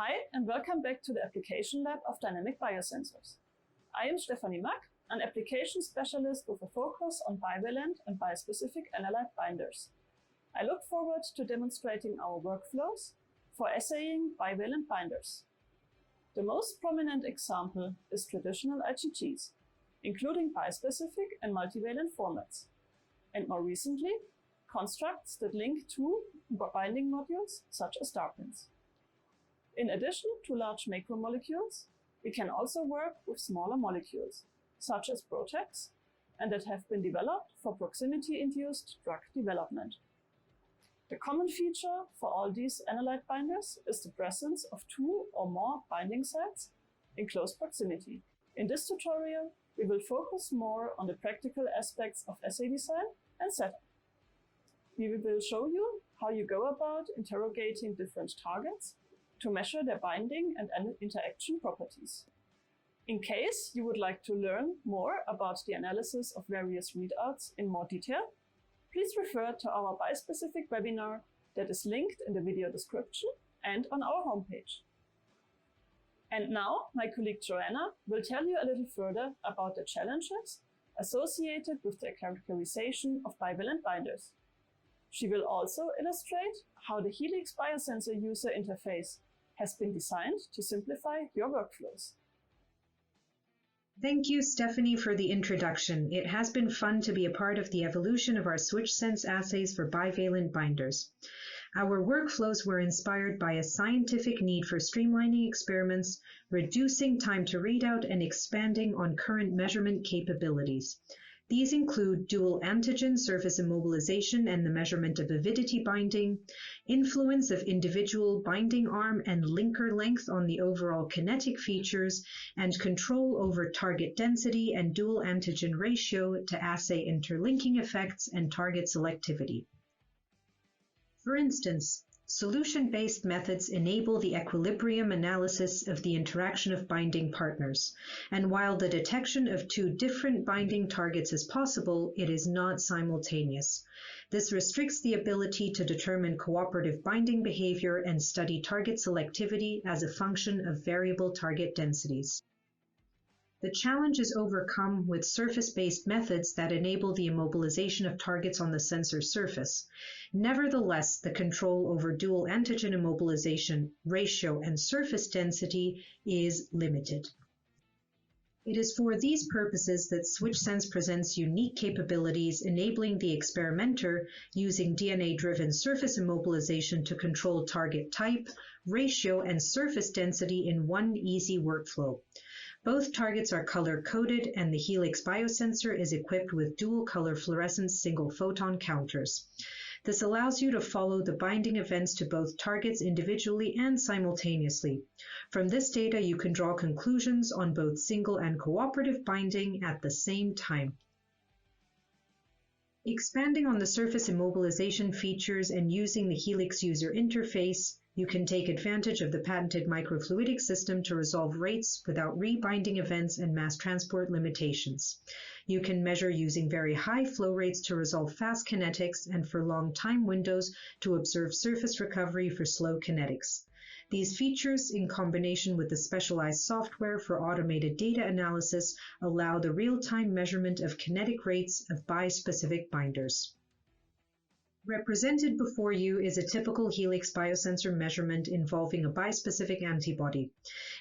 Hi, and welcome back to the Application Lab of Dynamic Biosensors. I am Stefanie Mack, an application specialist with a focus on bivalent and biospecific analyte binders. I look forward to demonstrating our workflows for assaying bivalent binders. The most prominent example is traditional IgGs, including bispecific and multivalent formats, and more recently, constructs that link two binding modules, such as DARPins. In addition to large macromolecules, we can also work with smaller molecules, such as proteins, and that have been developed for proximity-induced drug development. The common feature for all these analyte binders is the presence of two or more binding sites in close proximity. In this tutorial, we will focus more on the practical aspects of assay design and setup. We will show you how you go about interrogating different targets to measure their binding and interaction properties. In case you would like to learn more about the analysis of various readouts in more detail, please refer to our Bispecific webinar that is linked in the video description and on our homepage. And now, my colleague Joanna will tell you a little further about the challenges associated with the characterization of bivalent binders. She will also illustrate how the heliX biosensor user interface has been designed to simplify your workflows. Thank you, Stefanie, for the introduction. It has been fun to be a part of the evolution of our SwitchSense assays for bivalent binders. Our workflows were inspired by a scientific need for streamlining experiments, reducing time to readout, and expanding on current measurement capabilities. These include dual antigen surface immobilization and the measurement of avidity binding, influence of individual binding arm and linker length on the overall kinetic features, and control over target density and dual antigen ratio to assay interlinking effects and target selectivity. For instance, solution-based methods enable the equilibrium analysis of the interaction of binding partners, and while the detection of two different binding targets is possible, it is not simultaneous. This restricts the ability to determine cooperative binding behavior and study target selectivity as a function of variable target densities. The challenge is overcome with surface-based methods that enable the immobilization of targets on the sensor surface. Nevertheless, the control over dual antigen immobilization, ratio, and surface density is limited. It is for these purposes that SwitchSense presents unique capabilities enabling the experimenter using DNA-driven surface immobilization to control target type, ratio, and surface density in one easy workflow. Both targets are color-coded, and the heliX biosensor is equipped with dual-color fluorescent single-photon counters. This allows you to follow the binding events to both targets individually and simultaneously. From this data, you can draw conclusions on both single and cooperative binding at the same time. Expanding on the surface immobilization features and using the heliX user interface, you can take advantage of the patented microfluidic system to resolve rates without rebinding events and mass transport limitations. You can measure using very high flow rates to resolve fast kinetics and for long time windows to observe surface recovery for slow kinetics. These features, in combination with the specialized software for automated data analysis, allow the real-time measurement of kinetic rates of bispecific binders. Represented before you is a typical heliX biosensor measurement involving a bispecific antibody.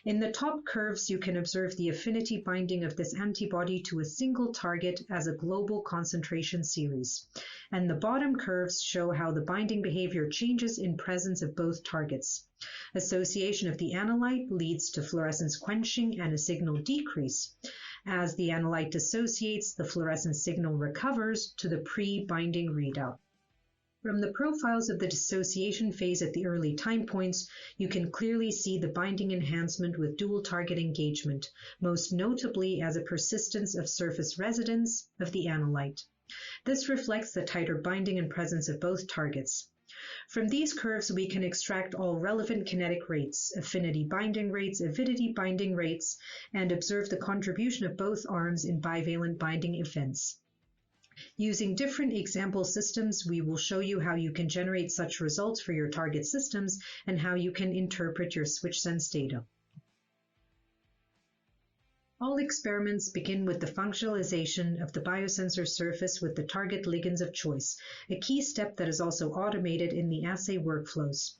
In the top curves, you can observe the affinity binding of this antibody to a single target as a global concentration series. And the bottom curves show how the binding behavior changes in presence of both targets. Association of the analyte leads to fluorescence quenching and a signal decrease. As the analyte dissociates, the fluorescence signal recovers to the pre-binding readout. From the profiles of the dissociation phase at the early time points, you can clearly see the binding enhancement with dual target engagement, most notably as a persistence of surface residence of the analyte. This reflects the tighter binding and presence of both targets. From these curves, we can extract all relevant kinetic rates, affinity binding rates, avidity binding rates, and observe the contribution of both arms in bivalent binding events. Using different example systems, we will show you how you can generate such results for your target systems and how you can interpret your SwitchSense data. All experiments begin with the functionalization of the biosensor surface with the target ligands of choice, a key step that is also automated in the assay workflows.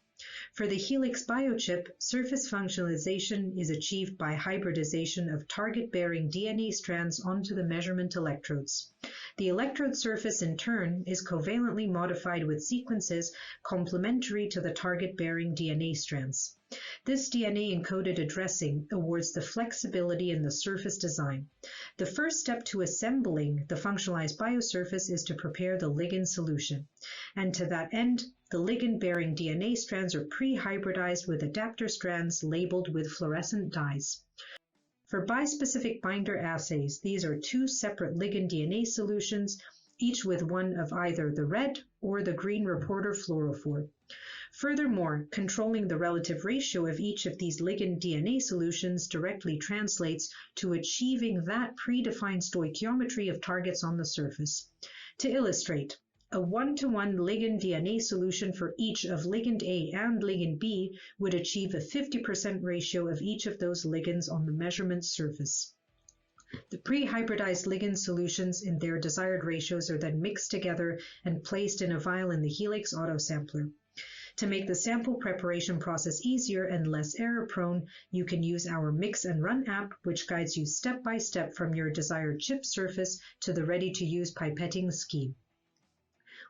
For the heliX biochip, surface functionalization is achieved by hybridization of target-bearing DNA strands onto the measurement electrodes. The electrode surface, in turn, is covalently modified with sequences complementary to the target-bearing DNA strands. This DNA-encoded addressing awards the flexibility in the surface design. The first step to assembling the functionalized biosurface is to prepare the ligand solution. And to that end, the ligand-bearing DNA strands are pre-hybridized with adapter strands labeled with fluorescent dyes. For bispecific binder assays, these are two separate ligand DNA solutions, each with one of either the red or the green reporter fluorophore. Furthermore, controlling the relative ratio of each of these ligand DNA solutions directly translates to achieving that predefined stoichiometry of targets on the surface. To illustrate, a 1-to-1 ligand DNA solution for each of ligand A and ligand B would achieve a 50% ratio of each of those ligands on the measurement surface. The pre-hybridized ligand solutions in their desired ratios are then mixed together and placed in a vial in the heliX autosampler. To make the sample preparation process easier and less error-prone, you can use our Mix and Run app, which guides you step by step from your desired chip surface to the ready-to-use pipetting scheme.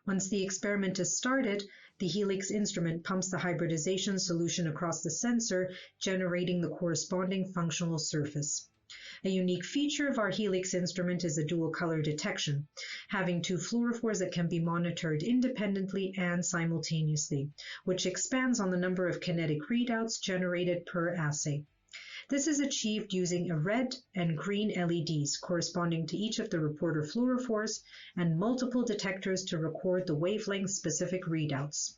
Once the experiment is started, the heliX instrument pumps the hybridization solution across the sensor, generating the corresponding functional surface. A unique feature of our heliX instrument is the dual color detection, having two fluorophores that can be monitored independently and simultaneously, which expands on the number of kinetic readouts generated per assay. This is achieved using a red and green LEDs corresponding to each of the reporter fluorophores and multiple detectors to record the wavelength-specific readouts.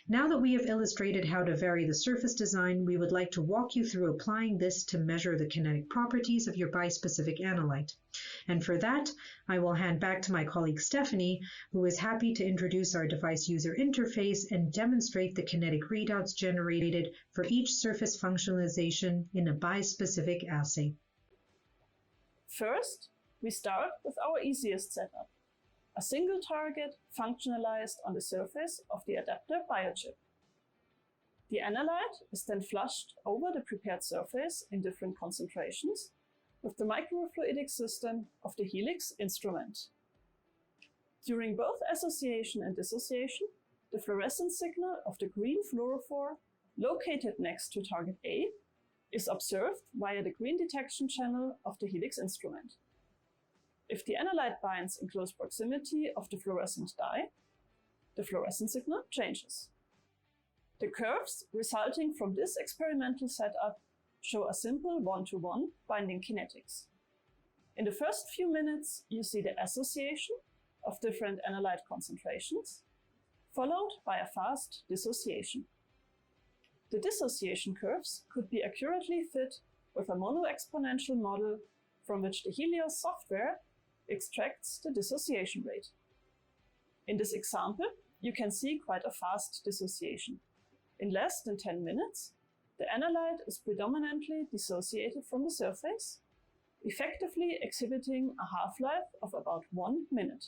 Now that we have illustrated how to vary the surface design, we would like to walk you through applying this to measure the kinetic properties of your bispecific analyte. And for that, I will hand back to my colleague Stephanie, who is happy to introduce our device user interface and demonstrate the kinetic readouts generated for each surface functionalization in a bispecific assay. First, we start with our easiest setup. A single target functionalized on the surface of the adapter biochip. The analyte is then flushed over the prepared surface in different concentrations with the microfluidic system of the heliX instrument. During both association and dissociation, the fluorescence signal of the green fluorophore located next to target A is observed via the green detection channel of the heliX instrument. If the analyte binds in close proximity of the fluorescent dye, the fluorescence signal changes. The curves resulting from this experimental setup show a simple 1-to-1 binding kinetics. In the first few minutes, you see the association of different analyte concentrations, followed by a fast dissociation. The dissociation curves could be accurately fit with a mono-exponential model from which the Helios software extracts the dissociation rate. In this example, you can see quite a fast dissociation. In less than 10 minutes, the analyte is predominantly dissociated from the surface, effectively exhibiting a half-life of about 1 minute.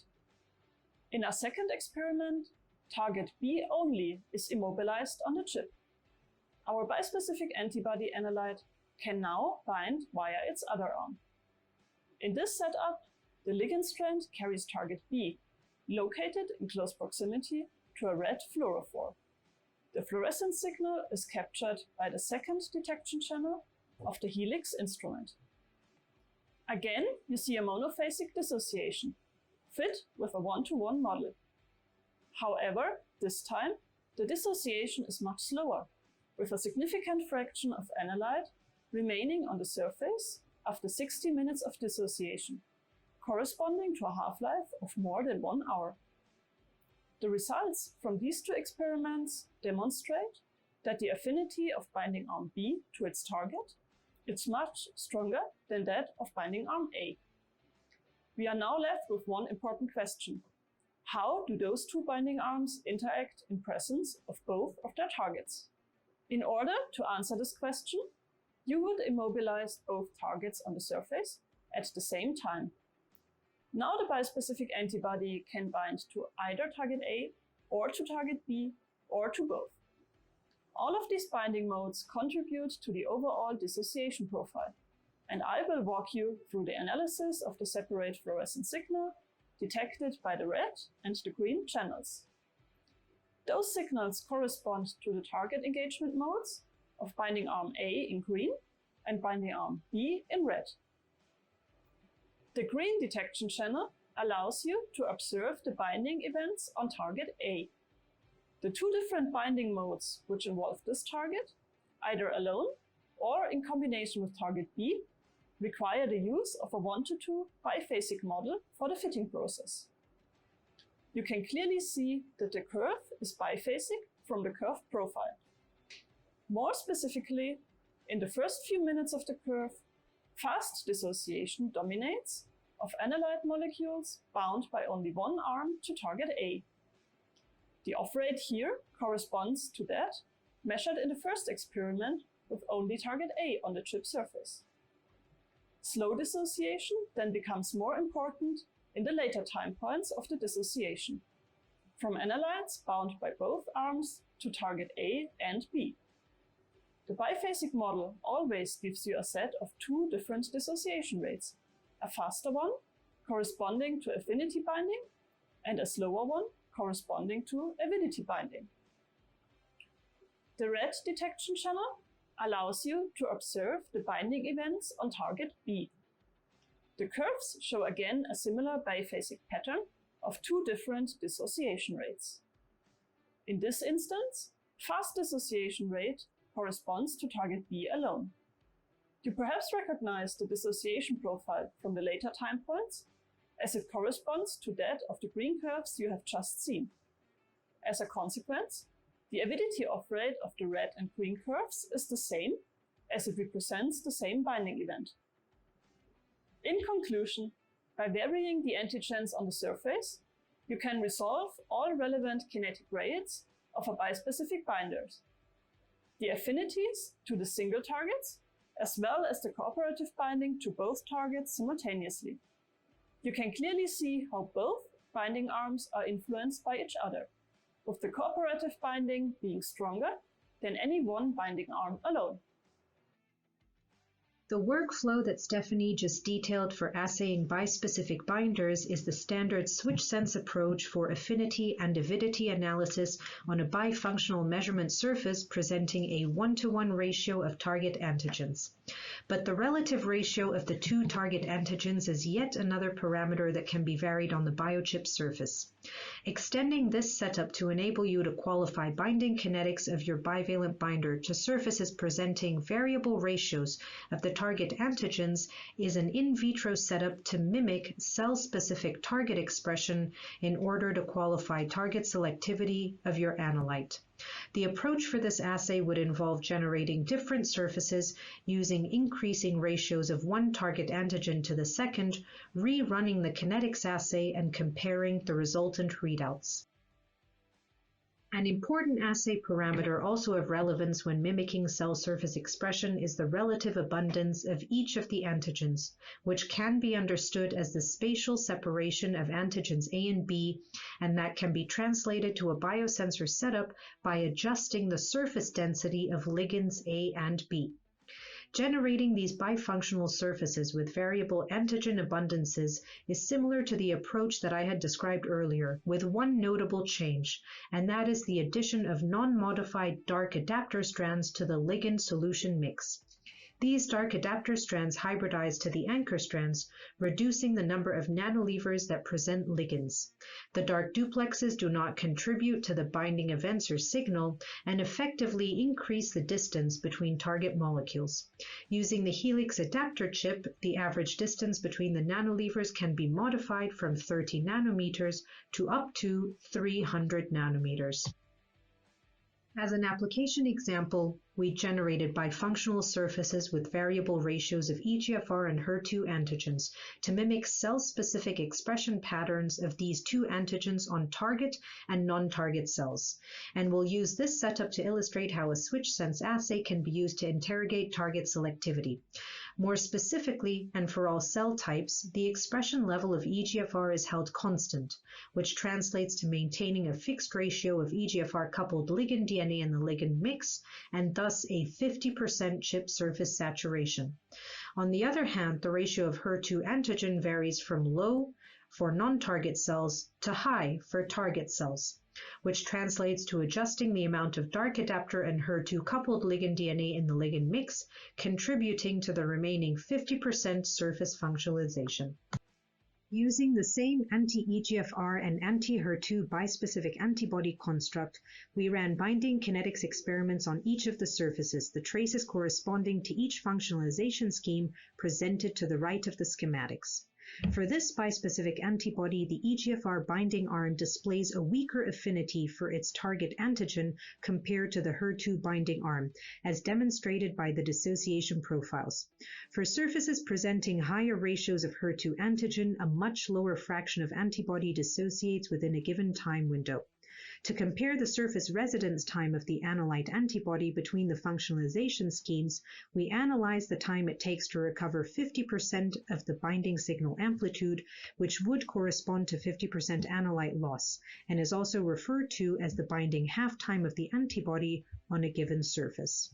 In our second experiment, target B only is immobilized on the chip. Our bispecific antibody analyte can now bind via its other arm. In this setup, the ligand strand carries target B, located in close proximity to a red fluorophore. The fluorescence signal is captured by the second detection channel of the heliX instrument. Again, you see a monophasic dissociation, fit with a 1-to-1 model. However, this time, the dissociation is much slower, with a significant fraction of analyte remaining on the surface after 60 minutes of dissociation, corresponding to a half-life of more than 1 hour. The results from these two experiments demonstrate that the affinity of binding arm B to its target is much stronger than that of binding arm A. We are now left with one important question. How do those two binding arms interact in presence of both of their targets? In order to answer this question, you would immobilize both targets on the surface at the same time. Now the bispecific antibody can bind to either target A or to target B or to both. All of these binding modes contribute to the overall dissociation profile, and I will walk you through the analysis of the separate fluorescent signal detected by the red and the green channels. Those signals correspond to the target engagement modes of binding arm A in green and binding arm B in red. The green detection channel allows you to observe the binding events on target A. The two different binding modes which involve this target, either alone or in combination with target B, require the use of a 1:2 biphasic model for the fitting process. You can clearly see that the curve is biphasic from the curve profile. More specifically, in the first few minutes of the curve, fast dissociation dominates of analyte molecules bound by only one arm to target A. The off rate here corresponds to that measured in the first experiment with only target A on the chip surface. Slow dissociation then becomes more important in the later time points of the dissociation, from analytes bound by both arms to target A and B. The biphasic model always gives you a set of two different dissociation rates, a faster one corresponding to affinity binding and a slower one corresponding to avidity binding. The red detection channel allows you to observe the binding events on target B. The curves show again a similar biphasic pattern of two different dissociation rates. In this instance, fast dissociation rate corresponds to target B alone. You perhaps recognize the dissociation profile from the later time points, as it corresponds to that of the green curves you have just seen. As a consequence, the avidity off rate of the red and green curves is the same, as it represents the same binding event. In conclusion, by varying the antigens on the surface, you can resolve all relevant kinetic rates of a bispecific binders, the affinities to the single targets, as well as the cooperative binding to both targets simultaneously. You can clearly see how both binding arms are influenced by each other, with the cooperative binding being stronger than any one binding arm alone. The workflow that Stephanie just detailed for assaying bispecific binders is the standard switch sense approach for affinity and avidity analysis on a bifunctional measurement surface presenting a 1:1 ratio of target antigens. But the relative ratio of the two target antigens is yet another parameter that can be varied on the biochip surface. Extending this setup to enable you to qualify binding kinetics of your bivalent binder to surfaces presenting variable ratios of the target antigens is an in vitro setup to mimic cell-specific target expression in order to qualify target selectivity of your analyte. The approach for this assay would involve generating different surfaces using increasing ratios of one target antigen to the second, rerunning the kinetics assay, and comparing the resultant readouts. An important assay parameter also of relevance when mimicking cell surface expression is the relative abundance of each of the antigens, which can be understood as the spatial separation of antigens A and B, and that can be translated to a biosensor setup by adjusting the surface density of ligands A and B. Generating these bifunctional surfaces with variable antigen abundances is similar to the approach that I had described earlier, with one notable change, and that is the addition of non-modified dark adapter strands to the ligand solution mix. These dark adapter strands hybridize to the anchor strands, reducing the number of nanolevers that present ligands. The dark duplexes do not contribute to the binding events or signal and effectively increase the distance between target molecules. Using the heliX adapter chip, the average distance between the nanolevers can be modified from 30 nanometers to up to 300 nanometers. As an application example, we generated bifunctional surfaces with variable ratios of EGFR and HER2 antigens to mimic cell-specific expression patterns of these two antigens on target and non-target cells. And we'll use this setup to illustrate how a switch-sense assay can be used to interrogate target selectivity. More specifically, and for all cell types, the expression level of EGFR is held constant, which translates to maintaining a fixed ratio of EGFR-coupled ligand DNA in the ligand mix, and thus a 50% chip surface saturation. On the other hand, the ratio of HER2 antigen varies from low for non-target cells to high for target cells, which translates to adjusting the amount of dark adapter and HER2-coupled ligand DNA in the ligand mix, contributing to the remaining 50% surface functionalization. Using the same anti-EGFR and anti-HER2 bispecific antibody construct, we ran binding kinetics experiments on each of the surfaces, the traces corresponding to each functionalization scheme presented to the right of the schematics. For this bispecific antibody, the EGFR binding arm displays a weaker affinity for its target antigen compared to the HER2 binding arm, as demonstrated by the dissociation profiles. For surfaces presenting higher ratios of HER2 antigen, a much lower fraction of antibody dissociates within a given time window. To compare the surface residence time of the analyte antibody between the functionalization schemes, we analyzed the time it takes to recover 50% of the binding signal amplitude, which would correspond to 50% analyte loss, and is also referred to as the binding half-time of the antibody on a given surface.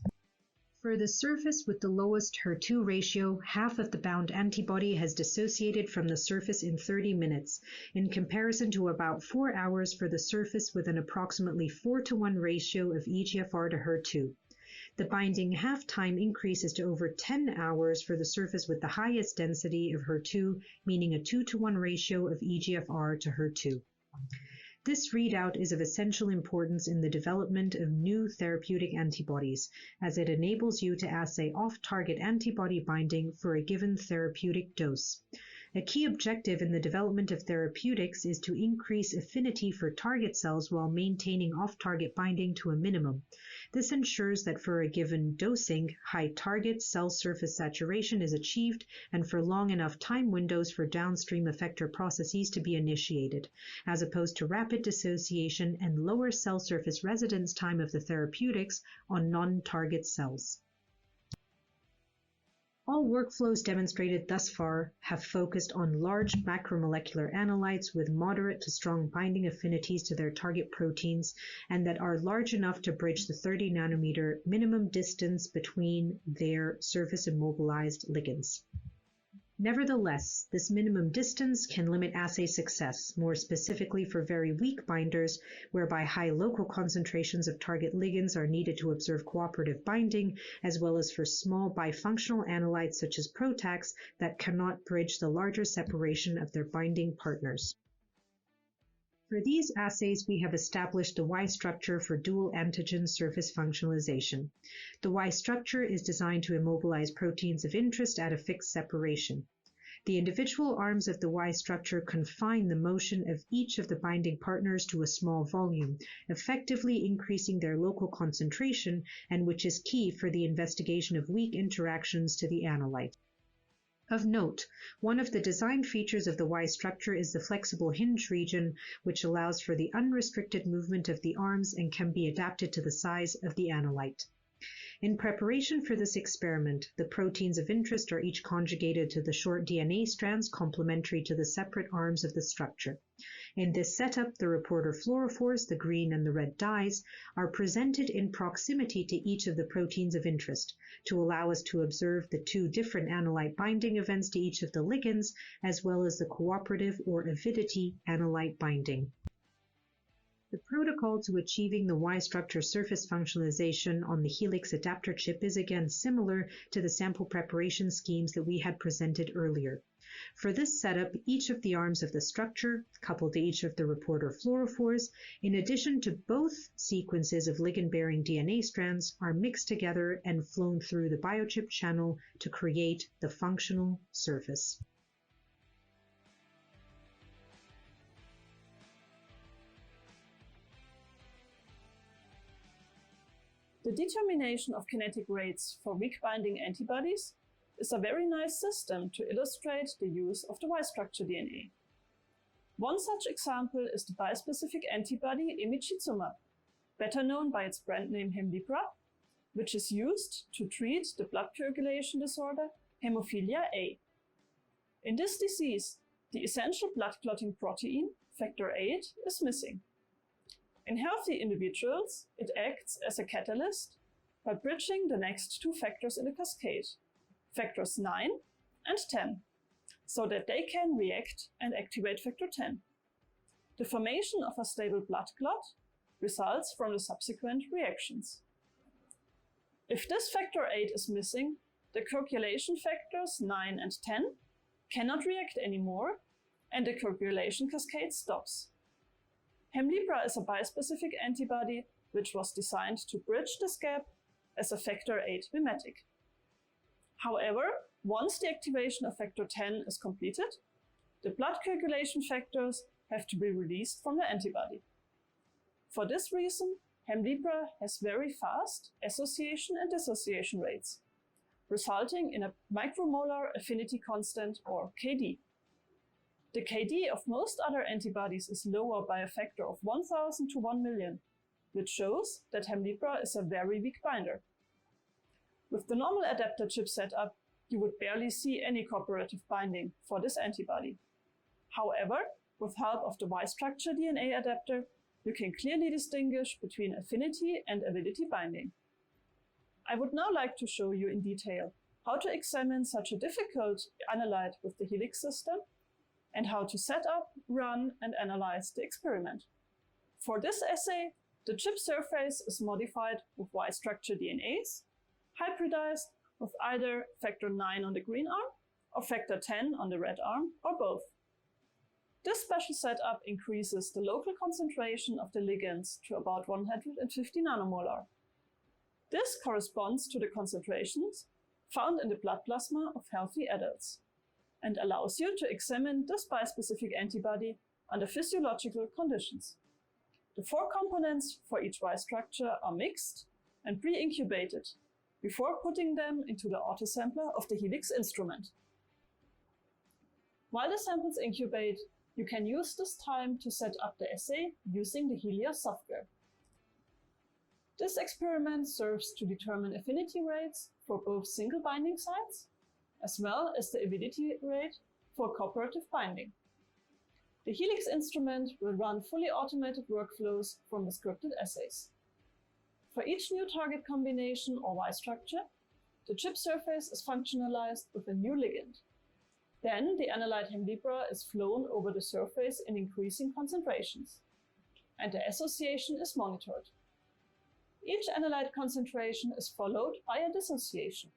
For the surface with the lowest HER2 ratio, half of the bound antibody has dissociated from the surface in 30 minutes, in comparison to about 4 hours for the surface with an approximately 4:1 ratio of EGFR to HER2. The binding half-time increases to over 10 hours for the surface with the highest density of HER2, meaning a 2:1 ratio of EGFR to HER2. This readout is of essential importance in the development of new therapeutic antibodies, as it enables you to assay off-target antibody binding for a given therapeutic dose. A key objective in the development of therapeutics is to increase affinity for target cells while maintaining off-target binding to a minimum. This ensures that for a given dosing, high target cell surface saturation is achieved and for long enough time windows for downstream effector processes to be initiated, as opposed to rapid dissociation and lower cell surface residence time of the therapeutics on non-target cells. All workflows demonstrated thus far have focused on large macromolecular analytes with moderate to strong binding affinities to their target proteins and that are large enough to bridge the 30 nanometer minimum distance between their surface immobilized ligands. Nevertheless, this minimum distance can limit assay success, more specifically for very weak binders, whereby high local concentrations of target ligands are needed to observe cooperative binding, as well as for small bifunctional analytes such as PROTACs that cannot bridge the larger separation of their binding partners. For these assays, we have established the Y structure for dual antigen surface functionalization. The Y structure is designed to immobilize proteins of interest at a fixed separation. The individual arms of the Y structure confine the motion of each of the binding partners to a small volume, effectively increasing their local concentration, and which is key for the investigation of weak interactions to the analyte. Of note, one of the design features of the Y structure is the flexible hinge region, which allows for the unrestricted movement of the arms and can be adapted to the size of the analyte. In preparation for this experiment, the proteins of interest are each conjugated to the short DNA strands complementary to the separate arms of the structure. In this setup, the reporter fluorophores, the green and the red dyes, are presented in proximity to each of the proteins of interest to allow us to observe the two different analyte binding events to each of the ligands, as well as the cooperative or avidity analyte binding. The protocol to achieving the Y structure surface functionalization on the heliX adapter chip is again similar to the sample preparation schemes that we had presented earlier. For this setup, each of the arms of the structure, coupled to each of the reporter fluorophores, in addition to both sequences of ligand-bearing DNA strands, are mixed together and flown through the biochip channel to create the functional surface. The determination of kinetic rates for weak binding antibodies is a very nice system to illustrate the use of the Y-structure DNA. One such example is the bispecific antibody imicizumab, better known by its brand name Hemlibra, which is used to treat the blood coagulation disorder hemophilia A. In this disease, the essential blood clotting protein, factor VIII, is missing. In healthy individuals, it acts as a catalyst by bridging the next two factors in the cascade, factors 9 and 10, so that they can react and activate factor 10. The formation of a stable blood clot results from the subsequent reactions. If this factor 8 is missing, the coagulation factors 9 and 10 cannot react anymore, and the coagulation cascade stops. Hemlibra is a bispecific antibody which was designed to bridge this gap as a factor 8 mimetic. However, once the activation of factor 10 is completed, the blood coagulation factors have to be released from the antibody. For this reason, Hemlibra has very fast association and dissociation rates, resulting in a micromolar affinity constant, or KD. The KD of most other antibodies is lower by a factor of 1000 to 1 million, which shows that Hemlibra is a very weak binder. With the normal adapter chip setup, you would barely see any cooperative binding for this antibody. However, with help of the Y-structure DNA adapter, you can clearly distinguish between affinity and avidity binding. I would now like to show you in detail how to examine such a difficult analyte with the heliX system and how to set up, run, and analyze the experiment. For this assay, the chip surface is modified with Y-structure DNAs, hybridized with either factor 9 on the green arm or factor 10 on the red arm, or both. This special setup increases the local concentration of the ligands to about 150 nanomolar. This corresponds to the concentrations found in the blood plasma of healthy adults and allows you to examine this bispecific antibody under physiological conditions. The 4 components for each Y-structure are mixed and pre-incubated before putting them into the autosampler of the heliX instrument. While the samples incubate, you can use this time to set up the assay using the Helios software. This experiment serves to determine affinity rates for both single binding sites, as well as the avidity rate for cooperative binding. The heliX instrument will run fully automated workflows from the scripted assays. For each new target combination or Y-structure, the chip surface is functionalized with a new ligand. Then the analyte Hemlibra is flown over the surface in increasing concentrations, and the association is monitored. Each analyte concentration is followed by a dissociation,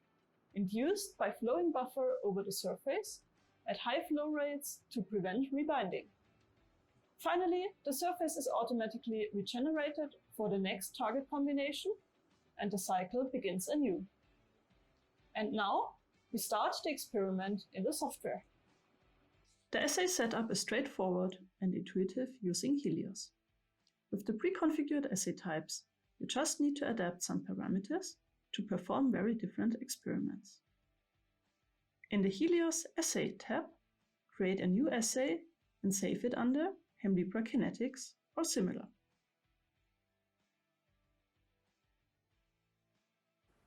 induced by flowing buffer over the surface at high flow rates to prevent rebinding. Finally, the surface is automatically regenerated for the next target combination, and the cycle begins anew. And now, we start the experiment in the software. The assay setup is straightforward and intuitive using Helios. With the pre-configured assay types, you just need to adapt some parameters to perform very different experiments. In the Helios Assay tab, create a new assay and save it under Hemlibra Kinetics or similar.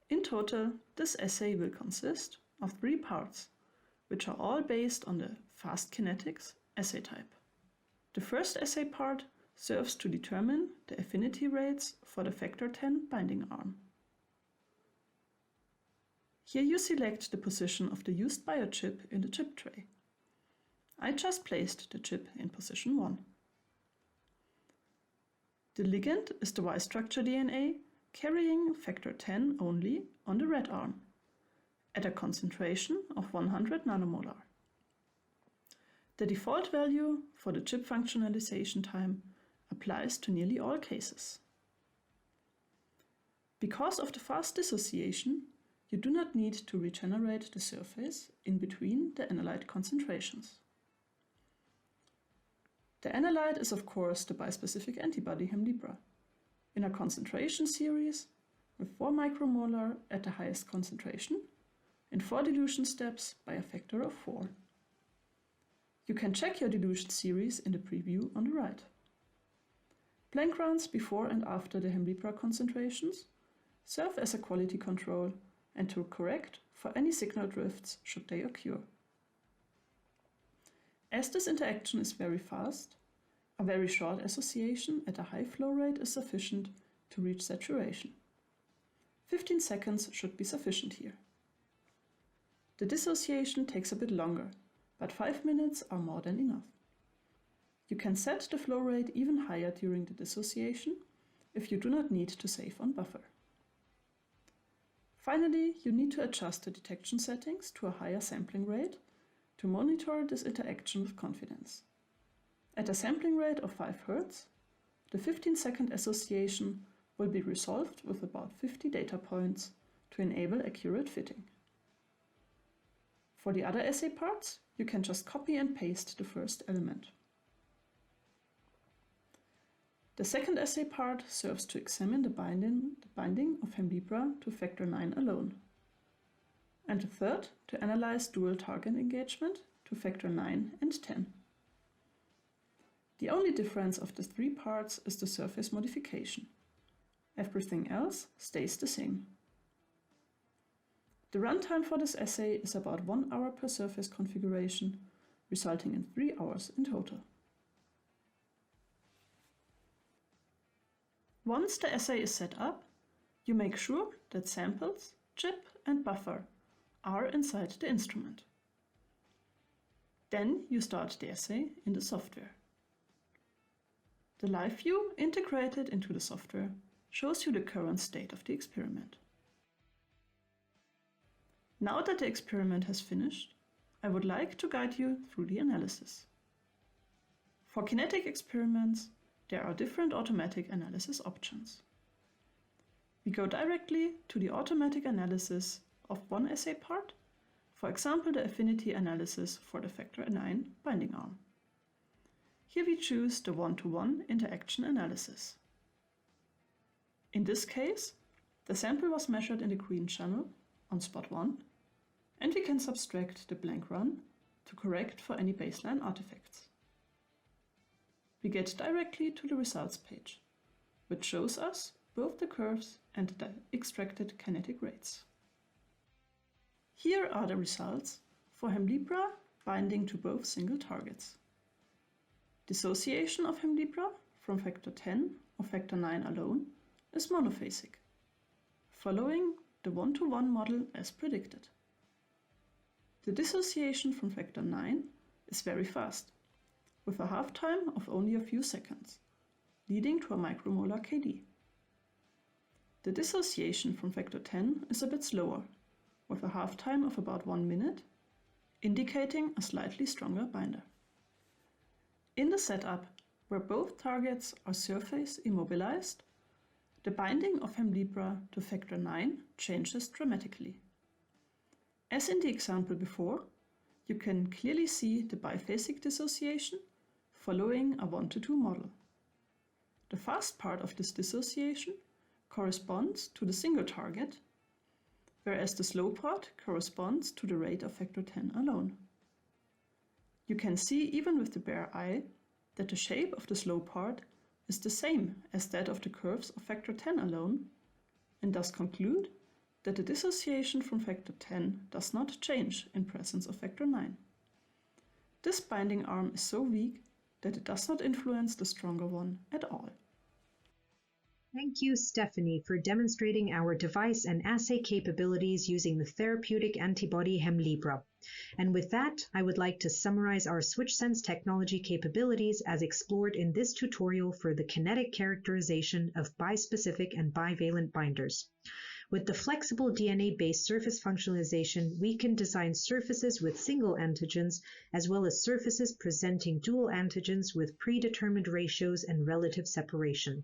In total, this assay will consist of 3 parts, which are all based on the fast kinetics assay type. The first assay part serves to determine the affinity rates for the factor 10 binding arm. Here you select the position of the used biochip in the chip tray. I just placed the chip in position 1. The ligand is the Y-structure DNA carrying factor 10 only on the red arm, at a concentration of 100 nanomolar. The default value for the chip functionalization time applies to nearly all cases. Because of the fast dissociation, you do not need to regenerate the surface in between the analyte concentrations. The analyte is of course the bispecific antibody Hemlibra, in a concentration series with 4 micromolar at the highest concentration and 4 dilution steps by a factor of 4. You can check your dilution series in the preview on the right. Blank runs before and after the Hemlibra concentrations serve as a quality control and to correct for any signal drifts should they occur. As this interaction is very fast, a very short association at a high flow rate is sufficient to reach saturation. 15 seconds should be sufficient here. The dissociation takes a bit longer, but 5 minutes are more than enough. You can set the flow rate even higher during the dissociation if you do not need to save on buffer. Finally, you need to adjust the detection settings to a higher sampling rate to monitor this interaction with confidence. At a sampling rate of 5 Hz, the 15-second association will be resolved with about 50 data points to enable accurate fitting. For the other assay parts, you can just copy and paste the first element. The second assay part serves to examine the binding of Hemlibra to factor 9 alone, and the third to analyze dual target engagement to factor 9 and 10. The only difference of the 3 parts is the surface modification. Everything else stays the same. The runtime for this assay is about 1 hour per surface configuration, resulting in 3 hours in total. Once the assay is set up, you make sure that samples, chip and buffer are inside the instrument. Then you start the assay in the software. The live view integrated into the software shows you the current state of the experiment. Now that the experiment has finished, I would like to guide you through the analysis. For kinetic experiments, there are different automatic analysis options. We go directly to the automatic analysis of one assay part, for example the affinity analysis for the factor 9 binding arm. Here we choose the one-to-one interaction analysis. In this case, the sample was measured in the green channel on spot 1, and we can subtract the blank run to correct for any baseline artifacts. We get directly to the results page, which shows us both the curves and the extracted kinetic rates. Here are the results for Hemlibra binding to both single targets. Dissociation of Hemlibra from factor 10 or factor 9 alone is monophasic, following the one-to-one model as predicted. The dissociation from factor 9 is very fast, with a half-time of only a few seconds, leading to a micromolar Kd. The dissociation from factor 10 is a bit slower, with a half-time of about 1 minute, indicating a slightly stronger binder. In the setup, where both targets are surface immobilized, the binding of Hemlibra to factor 9 changes dramatically. As in the example before, you can clearly see the biphasic dissociation following a 1-to-2 model. The fast part of this dissociation corresponds to the single target, whereas the slow part corresponds to the rate of factor 10 alone. You can see even with the bare eye that the shape of the slow part is the same as that of the curves of factor 10 alone, and thus conclude that the dissociation from factor 10 does not change in presence of factor 9. This binding arm is so weak that it does not influence the stronger one at all. Thank you, Stephanie, for demonstrating our device and assay capabilities using the therapeutic antibody Hemlibra. And with that, I would like to summarize our SwitchSense technology capabilities as explored in this tutorial for the kinetic characterization of bispecific and bivalent binders. With the flexible DNA-based surface functionalization, we can design surfaces with single antigens, as well as surfaces presenting dual antigens with predetermined ratios and relative separation.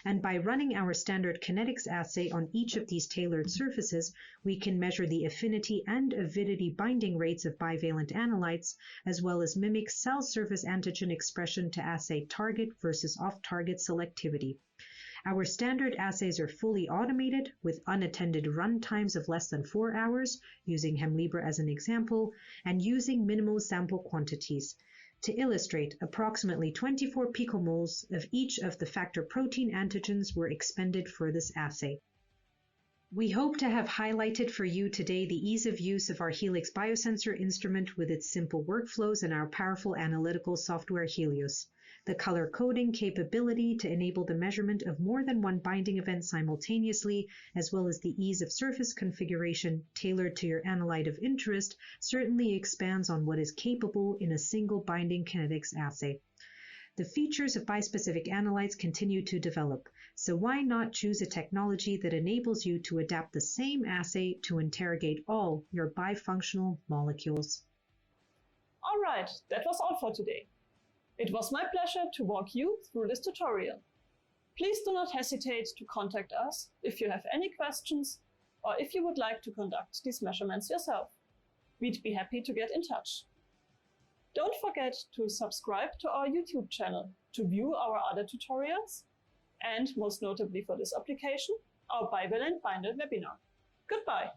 And by running our standard kinetics assay on each of these tailored surfaces, we can measure the affinity and avidity binding rates of bivalent analytes, as well as mimic cell surface antigen expression to assay target versus off-target selectivity. Our standard assays are fully automated with unattended run times of less than 4 hours, using Hemlibra as an example, and using minimal sample quantities. To illustrate, approximately 24 picomoles of each of the factor protein antigens were expended for this assay. We hope to have highlighted for you today the ease of use of our heliX biosensor instrument with its simple workflows and our powerful analytical software helios. The color coding capability to enable the measurement of more than one binding event simultaneously, as well as the ease of surface configuration tailored to your analyte of interest, certainly expands on what is capable in a single binding kinetics assay. The features of bispecific analytes continue to develop, so why not choose a technology that enables you to adapt the same assay to interrogate all your bifunctional molecules? All right, that was all for today. It was my pleasure to walk you through this tutorial. Please do not hesitate to contact us if you have any questions or if you would like to conduct these measurements yourself. We'd be happy to get in touch. Don't forget to subscribe to our YouTube channel to view our other tutorials and, most notably for this application, our Bivalent Binder webinar. Goodbye!